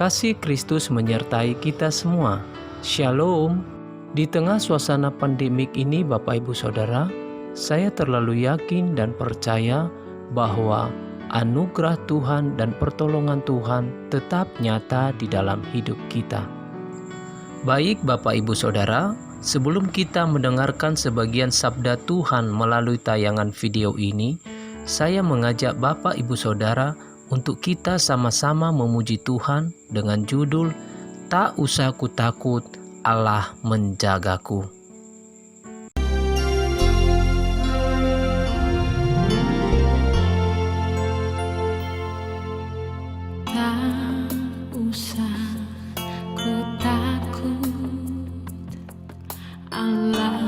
Kasih Kristus menyertai kita semua. Shalom. Di tengah suasana pandemik ini, Bapak Ibu Saudara, saya terlalu yakin dan percaya bahwa anugerah Tuhan dan pertolongan Tuhan tetap nyata di dalam hidup kita. Baik Bapak Ibu Saudara, sebelum kita mendengarkan sebagian sabda Tuhan melalui tayangan video ini, saya mengajak Bapak Ibu Saudara untuk kita sama-sama memuji Tuhan dengan judul "Tak usah ku takut, Allah menjagaku". Tak usah ku takut, Allah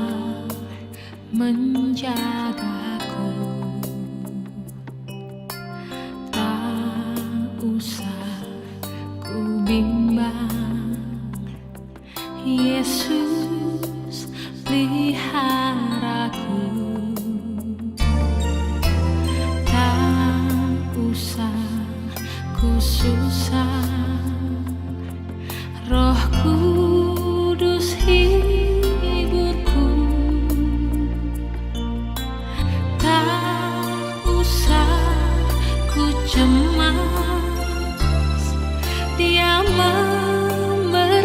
menjagaku. Usah ku bimbang, Yesus peliharaku. Tak usah ku susah, Roh Kudus hiburku. Tak usah ku cemas, Dia memberkatiku.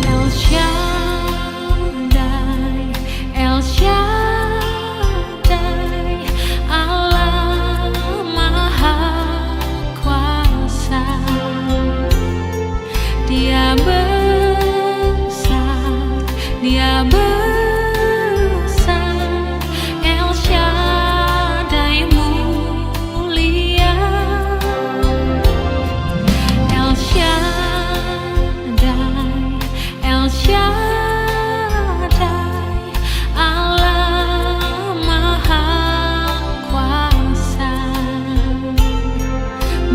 El Shaddai, El Shaddai, Allah Maha Kuasa. Dia besar, Dia besar.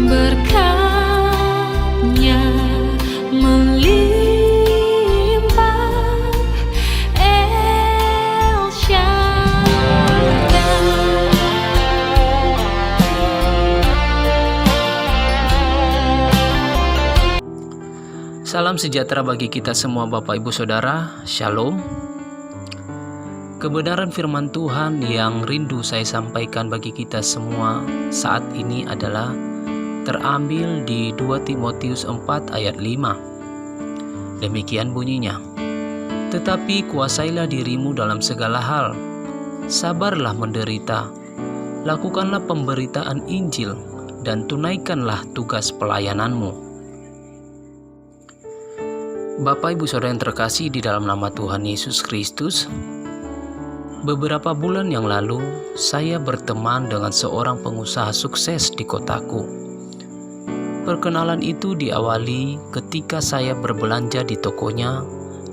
Berkatnya melimpah, El Shaddai. Salam sejahtera bagi kita semua Bapak Ibu Saudara, Shalom. Kebenaran firman Tuhan yang rindu saya sampaikan bagi kita semua saat ini adalah terambil di 2 Timotius 4 ayat 5. Demikian bunyinya, "Tetapi kuasailah dirimu dalam segala hal, sabarlah menderita, lakukanlah pemberitaan Injil, dan tunaikanlah tugas pelayananmu." Bapak Ibu Saudara yang terkasih di dalam nama Tuhan Yesus Kristus, beberapa bulan yang lalu saya berteman dengan seorang pengusaha sukses di kotaku. Perkenalan itu diawali ketika saya berbelanja di tokonya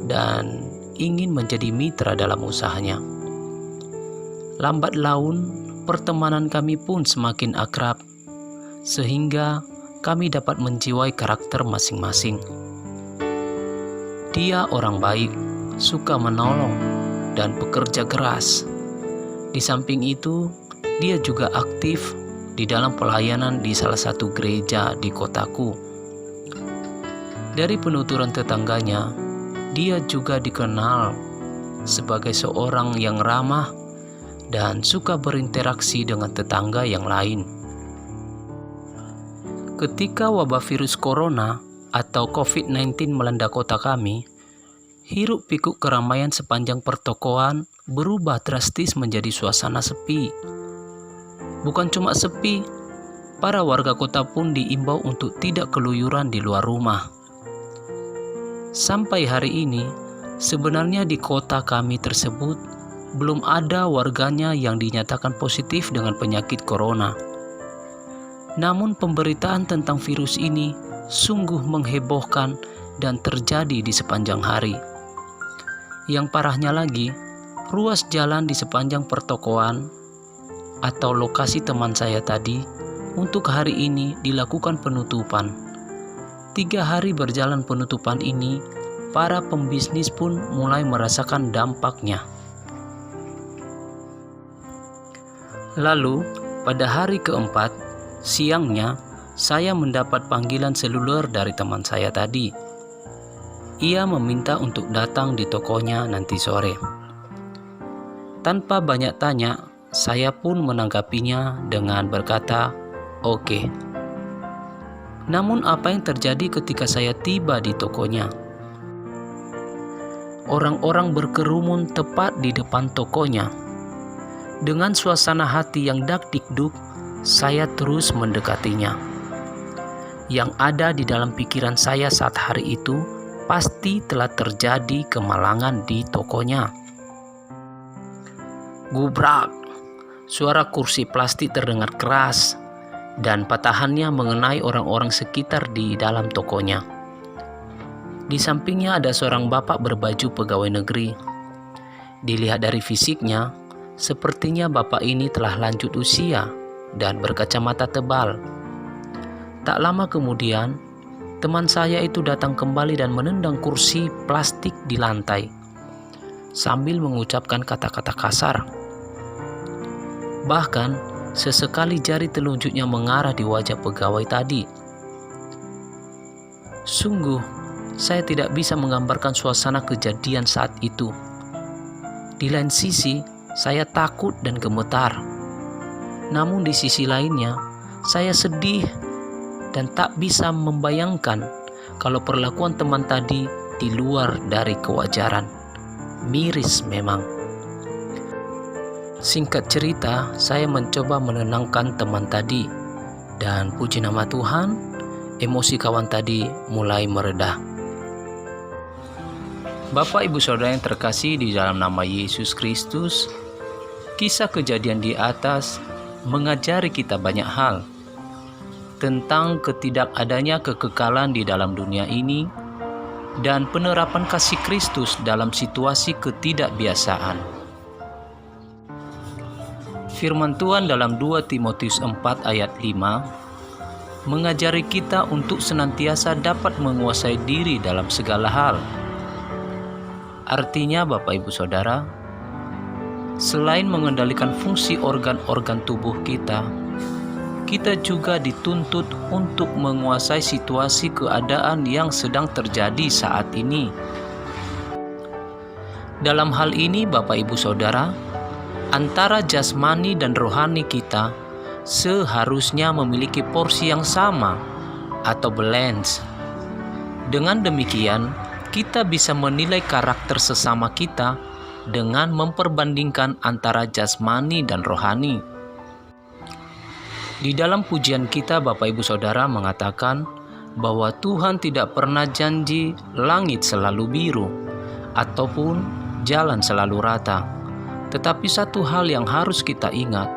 dan ingin menjadi mitra dalam usahanya. Lambat laun, pertemanan kami pun semakin akrab, sehingga kami dapat menjiwai karakter masing-masing. Dia orang baik, suka menolong, dan bekerja keras. Di samping itu, dia juga aktif di dalam pelayanan di salah satu gereja di kotaku. Dari penuturan tetangganya, dia juga dikenal sebagai seorang yang ramah dan suka berinteraksi dengan tetangga yang lain. Ketika wabah virus corona atau COVID-19 melanda kota kami, hiruk pikuk keramaian sepanjang pertokoan berubah drastis menjadi suasana sepi. Bukan cuma sepi, para warga kota pun diimbau untuk tidak keluyuran di luar rumah. Sampai hari ini, sebenarnya di kota kami tersebut belum ada warganya yang dinyatakan positif dengan penyakit corona. Namun pemberitaan tentang virus ini sungguh menghebohkan dan terjadi di sepanjang hari. Yang parahnya lagi, ruas jalan di sepanjang pertokoan atau lokasi teman saya tadi untuk hari ini dilakukan penutupan. 3 hari berjalan penutupan ini, para pembisnis pun mulai merasakan dampaknya. Lalu, pada hari keempat, siangnya, saya mendapat panggilan seluler dari teman saya tadi. Ia meminta untuk datang di tokonya nanti sore. Tanpa banyak tanya, saya pun menanggapinya dengan berkata, "Oke." Namun apa yang terjadi ketika saya tiba di tokonya? Orang-orang berkerumun tepat di depan tokonya. Dengan suasana hati yang dakdikduk, saya terus mendekatinya. Yang ada di dalam pikiran saya saat hari itu, pasti telah terjadi kemalangan di tokonya. Gubrak! Suara kursi plastik terdengar keras, dan patahannya mengenai orang-orang sekitar di dalam tokonya. Di sampingnya ada seorang bapak berbaju pegawai negeri. Dilihat dari fisiknya, sepertinya bapak ini telah lanjut usia dan berkacamata tebal. Tak lama kemudian, teman saya itu datang kembali dan menendang kursi plastik di lantai, sambil mengucapkan kata-kata kasar. Bahkan, sesekali jari telunjuknya mengarah di wajah pegawai tadi. Sungguh, saya tidak bisa menggambarkan suasana kejadian saat itu. Di lain sisi, saya takut dan gemetar. Namun di sisi lainnya, saya sedih dan tak bisa membayangkan kalau perlakuan teman tadi di luar dari kewajaran. Miris memang. Singkat cerita, saya mencoba menenangkan teman tadi, dan puji nama Tuhan, emosi kawan tadi mulai mereda. Bapak Ibu Saudara yang terkasih di dalam nama Yesus Kristus, kisah kejadian di atas mengajari kita banyak hal tentang ketidakadanya kekekalan di dalam dunia ini dan penerapan kasih Kristus dalam situasi ketidakbiasaan. Firman Tuhan dalam 2 Timotius 4 ayat 5 mengajari kita untuk senantiasa dapat menguasai diri dalam segala hal. Artinya Bapak Ibu Saudara, selain mengendalikan fungsi organ-organ tubuh kita, kita juga dituntut untuk menguasai situasi keadaan yang sedang terjadi saat ini. Dalam hal ini Bapak Ibu Saudara, antara jasmani dan rohani kita seharusnya memiliki porsi yang sama atau balance. Dengan demikian, kita bisa menilai karakter sesama kita dengan memperbandingkan antara jasmani dan rohani. Di dalam pujian kita Bapak Ibu Saudara mengatakan bahwa Tuhan tidak pernah janji langit selalu biru ataupun jalan selalu rata. Tetapi satu hal yang harus kita ingat,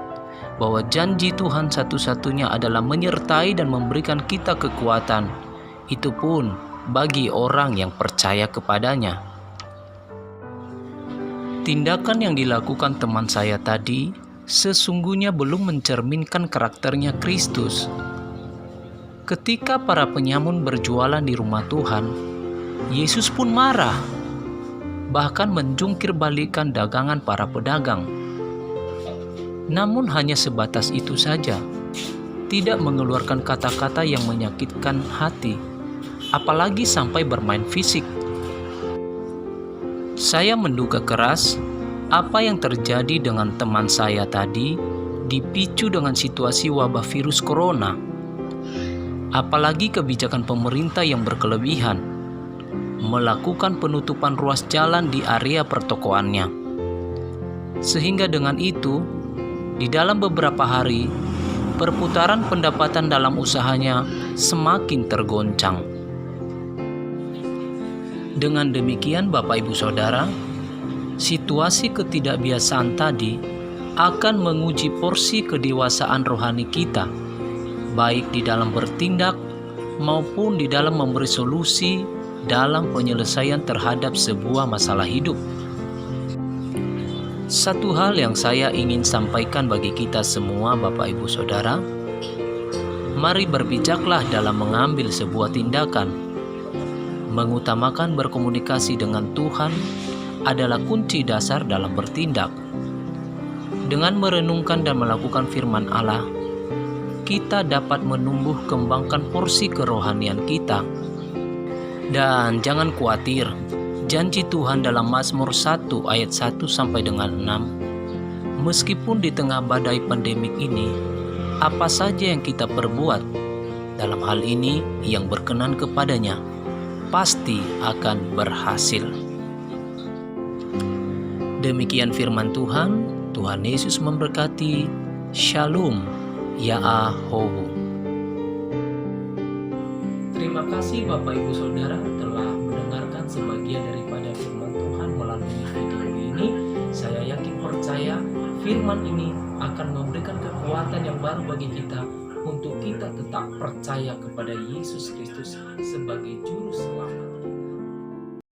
bahwa janji Tuhan satu-satunya adalah menyertai dan memberikan kita kekuatan. Itu pun bagi orang yang percaya kepadanya. Tindakan yang dilakukan teman saya tadi sesungguhnya belum mencerminkan karakternya Kristus. Ketika para penyamun berjualan di rumah Tuhan, Yesus pun marah, bahkan menjungkir balikan dagangan para pedagang. Namun hanya sebatas itu saja, tidak mengeluarkan kata-kata yang menyakitkan hati, apalagi sampai bermain fisik. Saya menduga keras apa yang terjadi dengan teman saya tadi dipicu dengan situasi wabah virus corona, apalagi kebijakan pemerintah yang berkelebihan, melakukan penutupan ruas jalan di area pertokoannya. Sehingga dengan itu, di dalam beberapa hari, perputaran pendapatan dalam usahanya semakin tergoncang. Dengan demikian Bapak Ibu Saudara, situasi ketidakbiasaan tadi akan menguji porsi kedewasaan rohani kita, baik di dalam bertindak maupun di dalam memberi solusi dalam penyelesaian terhadap sebuah masalah hidup. Satu hal yang saya ingin sampaikan bagi kita semua Bapak Ibu Saudara, mari berbijaklah dalam mengambil sebuah tindakan. Mengutamakan berkomunikasi dengan Tuhan adalah kunci dasar dalam bertindak. Dengan merenungkan dan melakukan firman Allah, kita dapat menumbuh kembangkan porsi kerohanian kita. Dan jangan khawatir, janji Tuhan dalam Mazmur 1 ayat 1 sampai dengan 6, meskipun di tengah badai pandemik ini, apa saja yang kita perbuat dalam hal ini yang berkenan kepadanya, pasti akan berhasil. Demikian firman Tuhan. Tuhan Yesus memberkati. Shalom. Ya'ahohu. Terima kasih Bapak Ibu Saudara telah mendengarkan sebagian daripada firman Tuhan melalui video ini. Saya yakin percaya firman ini akan memberikan kekuatan yang baru bagi kita untuk kita tetap percaya kepada Yesus Kristus sebagai Juru Selamat.